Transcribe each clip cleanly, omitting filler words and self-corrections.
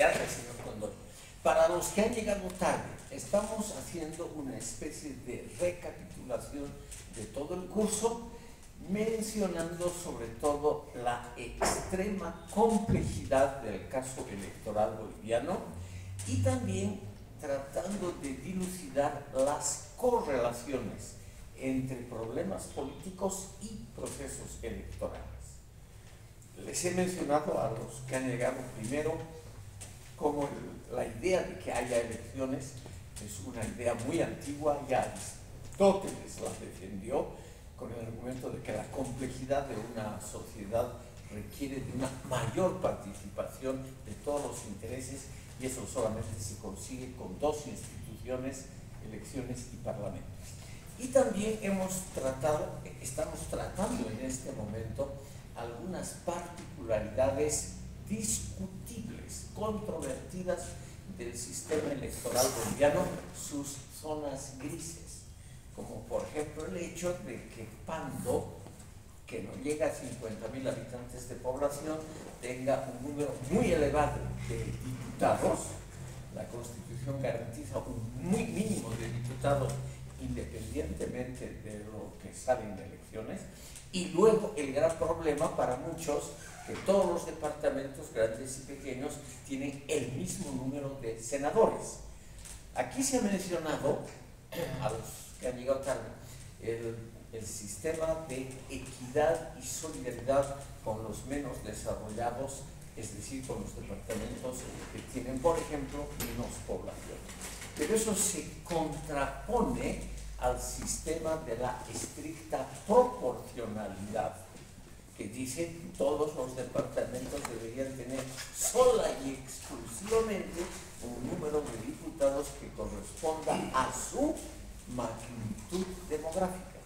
Gracias, señor Condor. Para los que han llegado tarde, estamos haciendo una especie de recapitulación de todo el curso, mencionando sobre todo la extrema complejidad del caso electoral boliviano y también tratando de dilucidar las correlaciones entre problemas políticos y procesos electorales. Les he mencionado a los que han llegado primero como la idea de que haya elecciones es una idea muy antigua, ya Aristóteles la defendió con el argumento de que la complejidad de una sociedad requiere de una mayor participación de todos los intereses y eso solamente se consigue con dos instituciones, elecciones y parlamentos. Y también estamos tratando en este momento algunas particularidades discutibles, controvertidas del sistema electoral boliviano, sus zonas grises, como por ejemplo el hecho de que Pando, que no llega a 50.000 habitantes de población, tenga un número muy elevado de diputados. La Constitución garantiza un muy mínimo de diputados independientemente de lo que salen de elecciones, y luego el gran problema para muchos, que todos los departamentos grandes y pequeños tienen el mismo número de senadores. Aquí se ha mencionado, a los que han llegado tarde, el sistema de equidad y solidaridad con los menos desarrollados, es decir, con los departamentos que tienen, por ejemplo, menos población. Pero eso se contrapone al sistema de la estricta proporcionalidad, que dice que todos los departamentos deberían tener sola y exclusivamente un número de diputados que corresponda a su magnitud demográfica.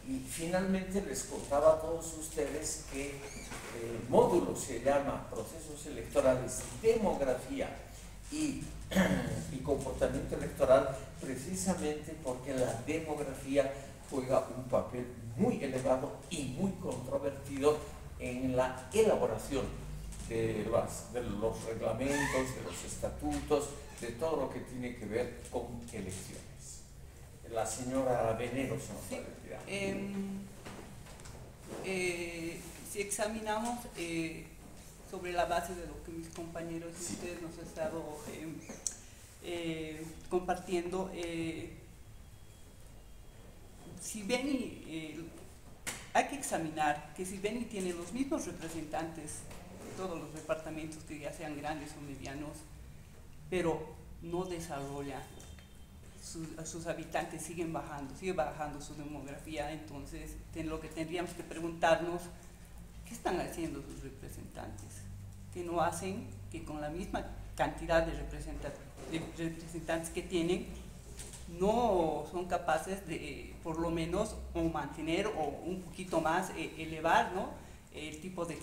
Y finalmente les contaba a todos ustedes que el módulo se llama Procesos Electorales, Demografía y Comportamiento Electoral, precisamente porque la demografía juega un papel muy elevado y muy controvertido en la elaboración de los reglamentos, de los estatutos, de todo lo que tiene que ver con elecciones. La señora Veneros nos puede retirar. Si examinamos sobre la base de lo que mis compañeros y ustedes nos han estado compartiendo, si Beni, hay que examinar que si Beni tiene los mismos representantes de todos los departamentos, que ya sean grandes o medianos, pero no desarrolla, sus habitantes sigue bajando su demografía, entonces lo que tendríamos que preguntarnos, ¿qué están haciendo sus representantes? Que no hacen que con la misma cantidad de representantes que tienen, no son capaces de, por lo menos, o mantener o un poquito más elevar, ¿no?, el tipo de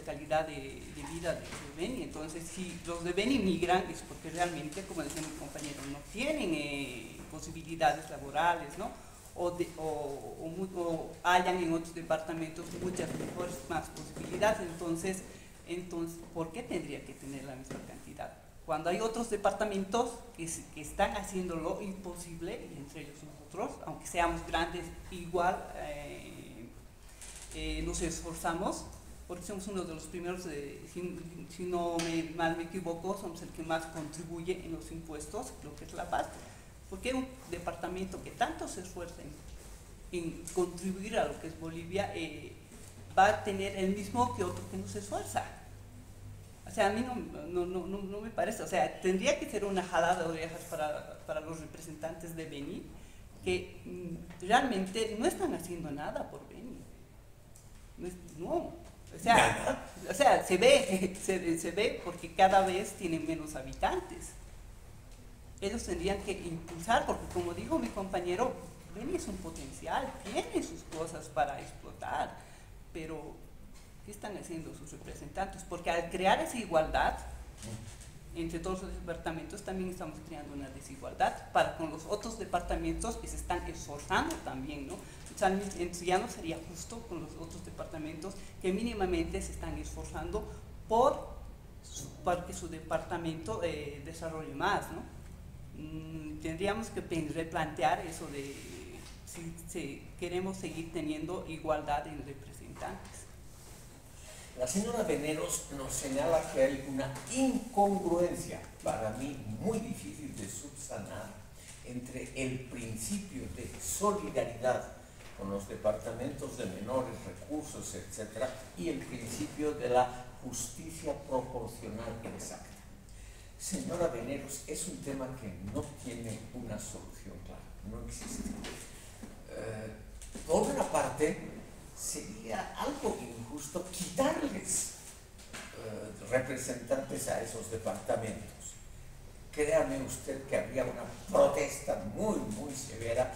calidad de vida de Beni. Entonces, si los de Beni migran es porque realmente, como decía mi compañero, no tienen posibilidades laborales, ¿no?, o hayan en otros departamentos muchas más posibilidades. Entonces, ¿por qué tendría que tener la misma cantidad? Cuando hay otros departamentos que están haciendo lo imposible, y entre ellos nosotros, aunque seamos grandes, igual nos esforzamos, porque somos uno de los primeros, si no mal me equivoco, somos el que más contribuye en los impuestos, lo que es la paz, porque un departamento que tanto se esfuerza en contribuir a lo que es Bolivia, va a tener el mismo que otro que no se esfuerza. O sea, a mí no me parece, o sea, tendría que ser una jalada de orejas para los representantes de Beni, que realmente no están haciendo nada por Beni. O sea, se ve porque cada vez tienen menos habitantes. Ellos tendrían que impulsar, porque como dijo mi compañero, Beni es un potencial, tiene sus cosas para explotar, pero ¿qué están haciendo sus representantes? Porque al crear esa igualdad entre todos los departamentos, también estamos creando una desigualdad para con los otros departamentos que se están esforzando también, ¿no? O sea, ya no sería justo con los otros departamentos que mínimamente se están esforzando por para que su departamento desarrolle más, ¿no? Tendríamos que replantear eso de si queremos seguir teniendo igualdad en representantes. La señora Veneros nos señala que hay una incongruencia, para mí muy difícil de subsanar, entre el principio de solidaridad con los departamentos de menores recursos, etc., y el principio de la justicia proporcional exacta. Señora Veneros, es un tema que no tiene una solución clara, no existe. Por una parte, sería algo injusto quitarles representantes a esos departamentos. Créame usted que habría una protesta muy, muy severa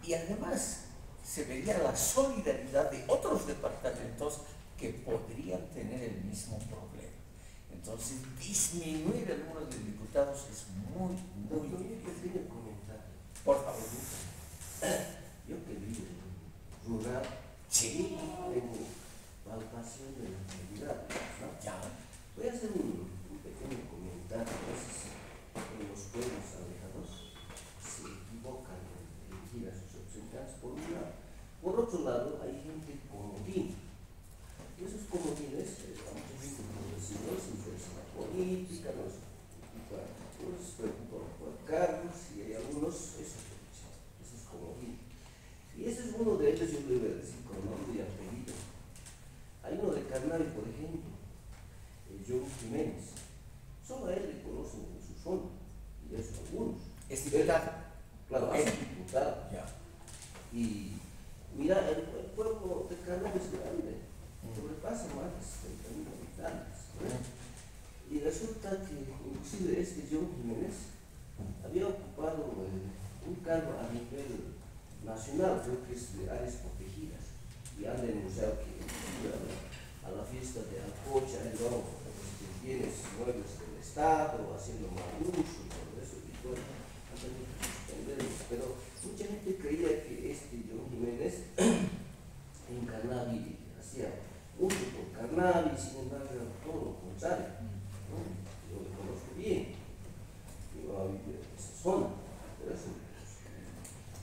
y además se vería la solidaridad de otros departamentos que podrían tener el mismo problema. Entonces, disminuir el número de diputados es muy, muy difícil. Por favor. Yo que vivo rural, Sí. tengo palpación de la realidad, ¿no? Ya. Voy a hacer un pequeño comentario. A veces en los pueblos alejados se equivocan en elegir a sus representantes por un lado. Por otro lado, hay gente comodín. Y esos comodines, a mucha gente, como decir, no les interesa la política, no les preocupa por cargos, y hay algunos, esos comodines. Y ese es uno de ellos, yo le voy a decir con nombre y apellido. Hay uno de Carnavi, por ejemplo, John Jiménez. Solo a él le conocen en su zona, y eso algunos. Es diputado. Claro, es diputado. Ya. Y mira, el pueblo de Carnavi es grande, sobrepasa más de 70.000 habitantes, ¿no? Y resulta que inclusive este John Jiménez había ocupado un cargo a nivel nacional, creo que es de áreas protegidas, y han denunciado que a la fiesta de Alcocha no bienes muebles del Estado, haciendo mal uso y todo eso, y todo, han tenido que suspenderlos. Pero mucha gente creía que este John Jiménez en Carnavi hacía mucho por Carnavi, sin embargo era todo lo contrario, ¿no? Yo lo conozco bien, yo a vivir en esa zona, pero eso.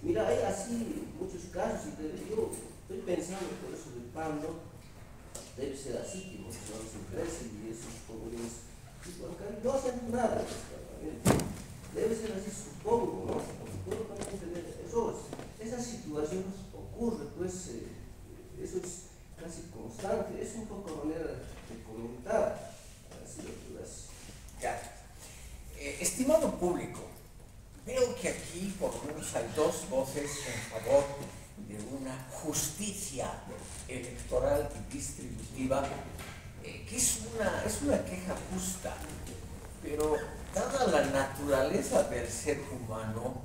Mira, hay así muchos casos, y yo estoy pensando por eso del PAN, debe ser así, que los intereses y esos jóvenes no hacen nada, debe ser así, supongo, ¿no? Porque todo también tener errores. Esa situación ocurre, pues, eso es casi constante, es un poco manera de comentar así las. Ya. Estimado público, veo que aquí por lo menos hay dos voces en favor de una justicia electoral y distributiva, que es una queja justa, pero dada la naturaleza del ser humano,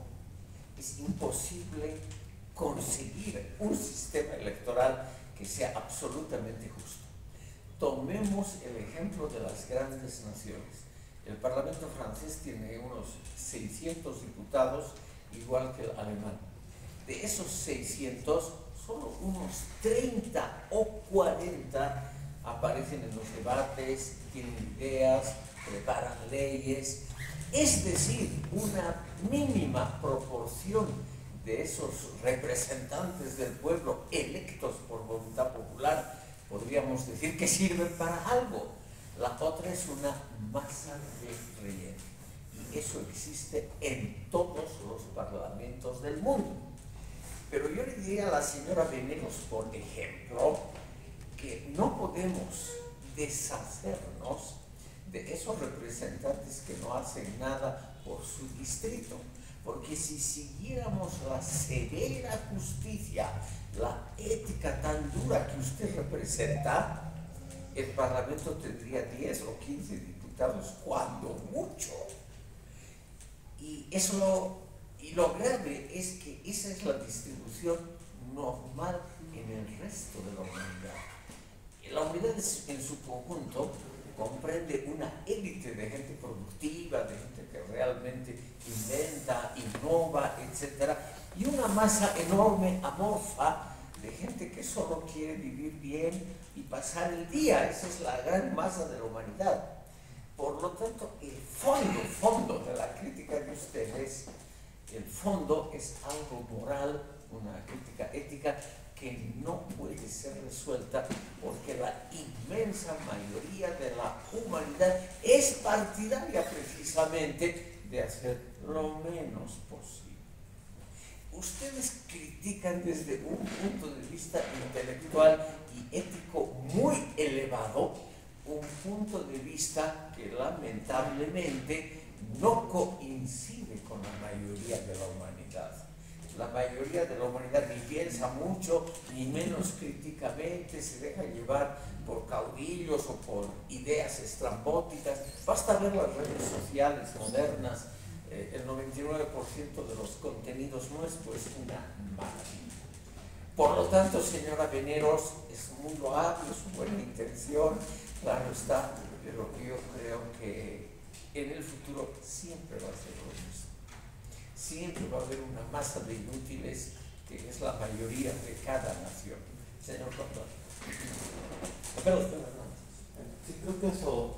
es imposible conseguir un sistema electoral que sea absolutamente justo. Tomemos el ejemplo de las grandes naciones. El Parlamento francés tiene unos 600 diputados, igual que el alemán. De esos 600, solo unos 30 o 40 aparecen en los debates, tienen ideas, preparan leyes. Es decir, una mínima proporción de esos representantes del pueblo electos por voluntad popular, podríamos decir que sirven para algo. La otra es una masa de relleno. Y eso existe en todos los parlamentos del mundo. Pero yo le diría a la señora Veneros, por ejemplo, que no podemos deshacernos de esos representantes que no hacen nada por su distrito. Porque si siguiéramos la severa justicia, la ética tan dura que usted representa, el Parlamento tendría 10 o 15 diputados, cuando mucho. Y lo grave es que esa es la distribución normal en el resto de la humanidad. La humanidad en su conjunto comprende una élite de gente productiva, de gente que realmente inventa, innova, etc. Y una masa enorme, amorfa, de gente que solo quiere vivir bien y pasar el día. Esa es la gran masa de la humanidad. Por lo tanto, el fondo de la crítica de ustedes, el fondo es algo moral, una crítica ética que no puede ser resuelta porque la inmensa mayoría de la humanidad es partidaria precisamente de hacer lo menos posible. Ustedes critican desde un punto de vista intelectual y ético muy elevado, un punto de vista que lamentablemente no coincide con la mayoría de la humanidad. La mayoría de la humanidad ni piensa mucho, ni menos críticamente, se deja llevar por caudillos o por ideas estrambóticas. Basta ver las redes sociales modernas, el 99% de los contenidos nuestros es una maravilla. Por lo tanto, señora Veneros, es muy loable su buena intención, claro está, pero yo creo que en el futuro siempre va a ser lo mismo. Siempre va a haber una masa de inútiles que es la mayoría de cada nación. Señor Doctor. Sí, creo que eso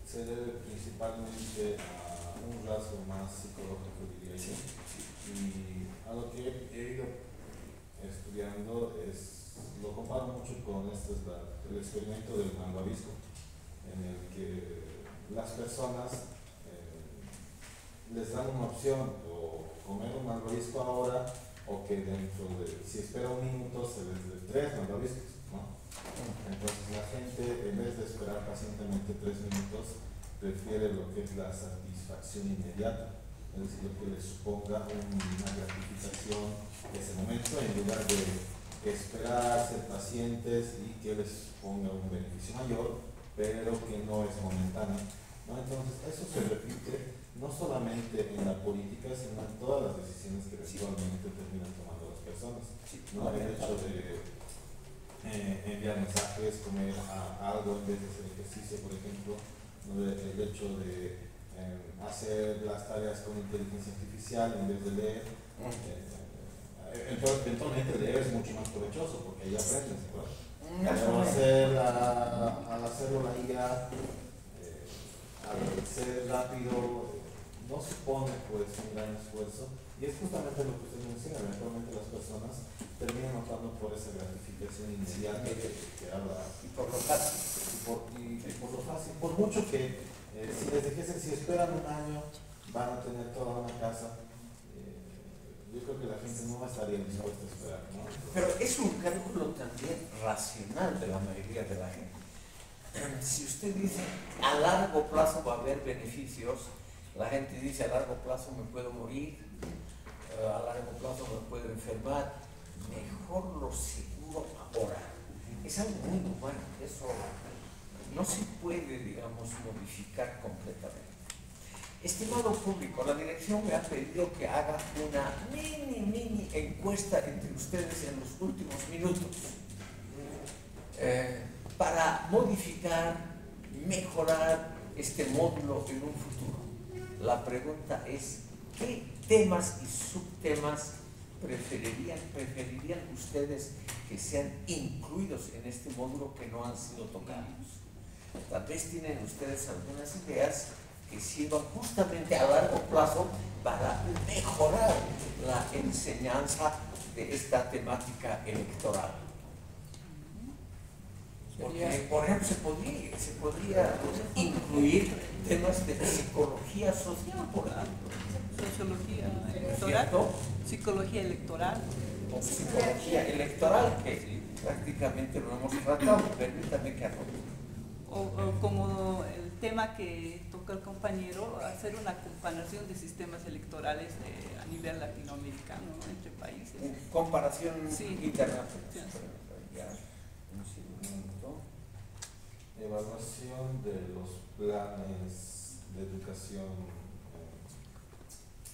se debe principalmente a un rasgo más psicológico, diría yo. Y a lo que he ido estudiando lo comparo mucho con el experimento del malvavisco, en el que las personas les dan una opción, o comer un malvavisco ahora, o que si espera un minuto se les dé 3 malvaviscos, ¿no? Entonces la gente, en vez de esperar pacientemente 3 minutos, prefiere lo que es la satisfacción inmediata, es decir, lo que les suponga una gratificación en ese momento, en lugar de esperar, ser pacientes y que les ponga un beneficio mayor, pero que no es momentáneo, ¿no? Entonces eso se repite no solamente en la política, sino en todas las decisiones que eventualmente terminan tomando las personas, ¿no? El hecho de enviar mensajes, comer algo en vez de hacer ejercicio, por ejemplo, ¿no? El hecho de hacer las tareas con inteligencia artificial en vez de leer. Eventualmente leer es mucho más provechoso porque ahí aprendes, ¿no? Pero al hacerlo la IA, al ser rápido, no supone pues un gran esfuerzo, y es justamente lo que usted menciona. Eventualmente las personas terminan optando por esa gratificación inmediata que habla, y por lo fácil, por lo fácil, por mucho que si esperan un año van a tener toda una casa. Yo creo que la gente no estaría dispuesta a esperar, ¿no? Pero es un cálculo también racional de la mayoría de la gente. Si usted dice a largo plazo va a haber beneficios, la gente dice a largo plazo me puedo morir, a largo plazo me puedo enfermar, mejor lo seguro ahora. Es algo muy humano, eso no se puede, digamos, modificar completamente. Estimado público, la dirección me ha pedido que haga una mini encuesta entre ustedes en los últimos minutos para modificar, mejorar este módulo en un futuro. La pregunta es, ¿qué temas y subtemas preferirían ustedes que sean incluidos en este módulo que no han sido tocados? Tal vez tienen ustedes algunas ideas que sirvan justamente a largo plazo para mejorar la enseñanza de esta temática electoral. Porque, por ejemplo, se podría incluir temas de psicología social, por ejemplo. Sociología electoral, psicología electoral. O psicología electoral, que prácticamente lo hemos tratado. Permítame que anote. O como el tema que toca el compañero, hacer una comparación de sistemas electorales a nivel latinoamericano, ¿no? Entre países. Comparación internacional. Sí. Un segundo. Evaluación de los planes de educación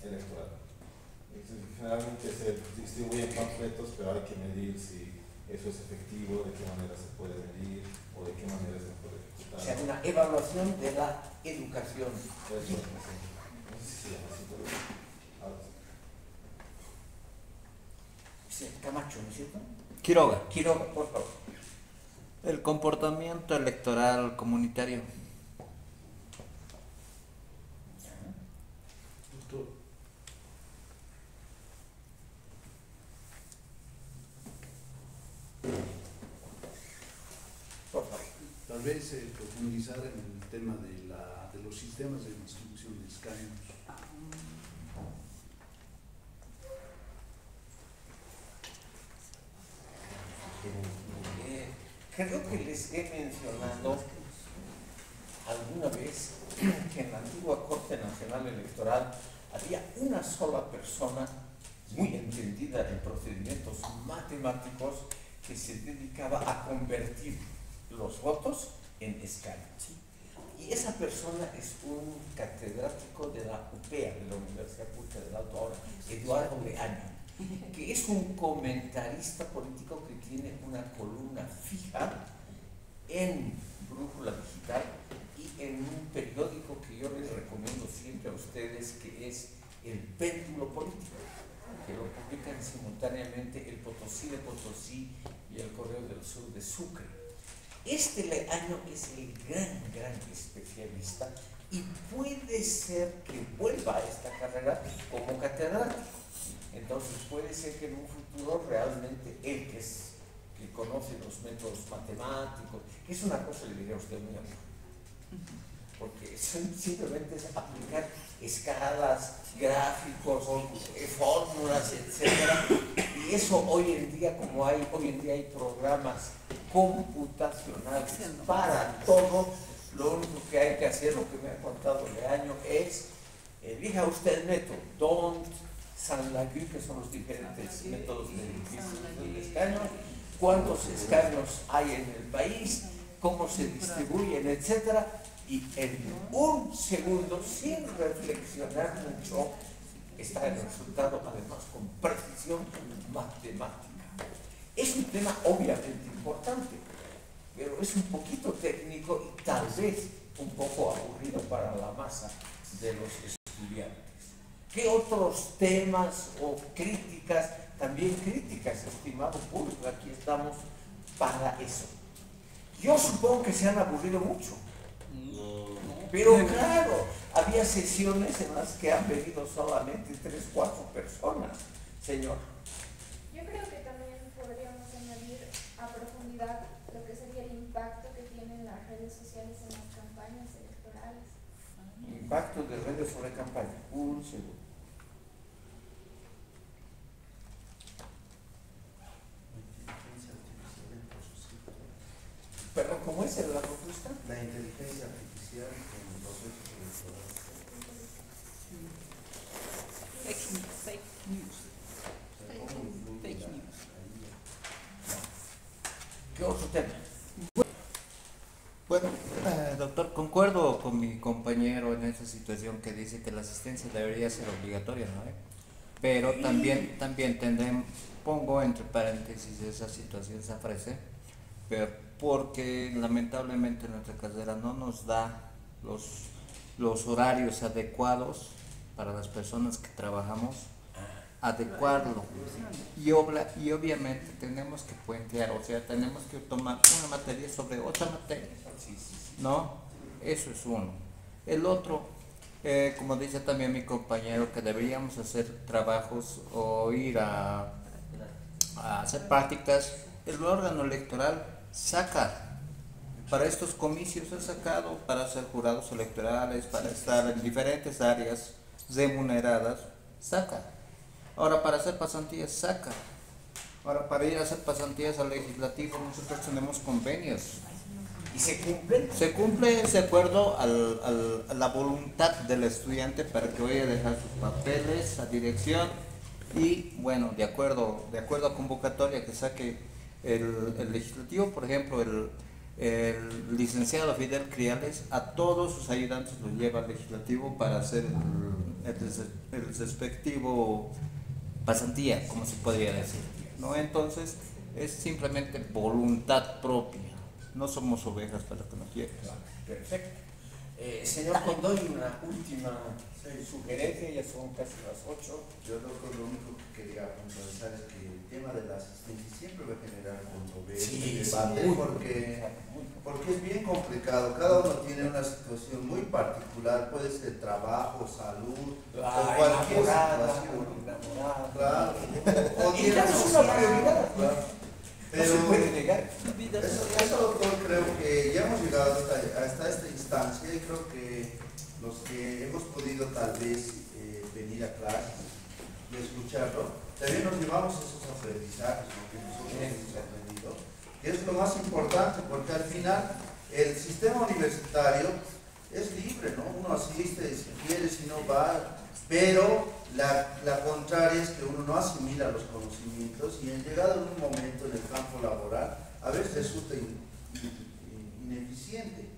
electoral. Generalmente se distribuyen panfletos, pero hay que medir si eso es efectivo, de qué manera se puede medir o de qué manera se puede ejecutar. O sea, una evaluación de la educación. Eso, no sé si se llama así, pero ahora sí. Camacho, ¿no es cierto? Quiroga. Quiroga, por favor. El comportamiento electoral comunitario. tal vez profundizar en el tema de los sistemas de distribución de escaños. Creo que les he mencionado alguna vez que en la antigua Corte Nacional Electoral había una sola persona muy entendida en procedimientos matemáticos que se dedicaba a convertir los votos en escaños. Y esa persona es un catedrático de la UPEA, de la Universidad Pública del Alto ahora, Eduardo Leaño, que es un comentarista político que tiene una columna fija en Brújula Digital y en un periódico que yo les recomiendo siempre a ustedes, que es El Péndulo Político, que lo publican simultáneamente El Potosí de Potosí y El Correo del Sur de Sucre. Este Leaño es el gran especialista y puede ser que vuelva a esta carrera como catedrático. Entonces puede ser que en un futuro realmente él, que conoce los métodos matemáticos, que es una cosa, le diría a usted, muy amigo, porque simplemente es aplicar escalas, gráficos, fórmulas, etcétera. Y eso hoy en día, como hoy en día hay programas computacionales para todo, lo único que hay que hacer, lo que me ha contado Leaño, es elija usted el método DONT, Saint-Laguë, que son los diferentes métodos de distribución de escaños, cuántos escaños hay en el país, cómo se distribuyen, etcétera. Y en un segundo, sin reflexionar mucho, está el resultado, además con precisión matemática. Es un tema obviamente importante, pero es un poquito técnico y tal vez un poco aburrido para la masa de los estudiantes. ¿Qué otros temas o críticas, también críticas, estimado público? Aquí estamos para eso. Yo supongo que se han aburrido mucho. Pero claro, había sesiones en las que han venido solamente 3 o 4 personas, señor. Yo creo que también podríamos añadir a profundidad lo que sería el impacto que tienen las redes sociales en las campañas electorales. Impacto de redes sobre campaña. Un segundo. Pero ¿cómo es la propuesta? La inteligencia artificial en los procesos electorales. Fake news. Fake news. ¿Qué otro tema? Bueno, doctor, concuerdo con mi compañero en esa situación que dice que la asistencia debería ser obligatoria, ¿no? Pero también pongo entre paréntesis esa situación se ofrece, pero porque lamentablemente nuestra carrera no nos da los horarios adecuados para las personas que trabajamos, adecuarlo y obviamente tenemos que puentear, o sea, tenemos que tomar una materia sobre otra materia, ¿no? Eso es uno. El otro, como dice también mi compañero, que deberíamos hacer trabajos o ir a hacer prácticas. El órgano electoral saca para estos comicios, ha sacado para ser jurados electorales, para estar en diferentes áreas remuneradas, saca. Ahora para hacer pasantías, saca. Ahora para ir a hacer pasantías al legislativo nosotros tenemos convenios. ¿Y se cumplen? Se cumple de acuerdo a la voluntad del estudiante para que vaya a dejar sus papeles a dirección y bueno, de acuerdo a convocatoria que saque el legislativo, por ejemplo, el licenciado Fidel Criales a todos sus ayudantes los lleva al legislativo para hacer el respectivo pasantía, como se podría decir, ¿no? Entonces es simplemente voluntad propia, no somos ovejas para que nos lleven. Perfecto. Señor Condoy, una última sugerencia, ya son casi las 8. Yo lo único que quería puntualizar es que el tema de la asistencia siempre va a generar controversia, debate, porque es bien complicado. Cada uno tiene una situación muy particular, puede ser trabajo, salud, o cualquier situación. Claro. O y claro, es una prioridad. Claro. No se puede negar. Eso, doctor, creo que ya hemos llegado hasta esta instancia y creo que los que hemos podido tal vez venir a clases y escucharlo, también nos llevamos esos aprendizajes, ¿no? Que nosotros hemos aprendido, que es lo más importante, porque al final el sistema universitario es libre, ¿no? Uno asiste si quiere, si no va, pero la contraria es que uno no asimila los conocimientos y en llegado en un momento en el campo laboral a veces resulta ineficiente,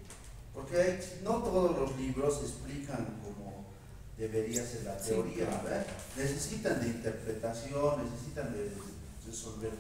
porque no todos los libros explican como debería ser la teoría, ¿verdad? Necesitan de interpretación, necesitan de resolver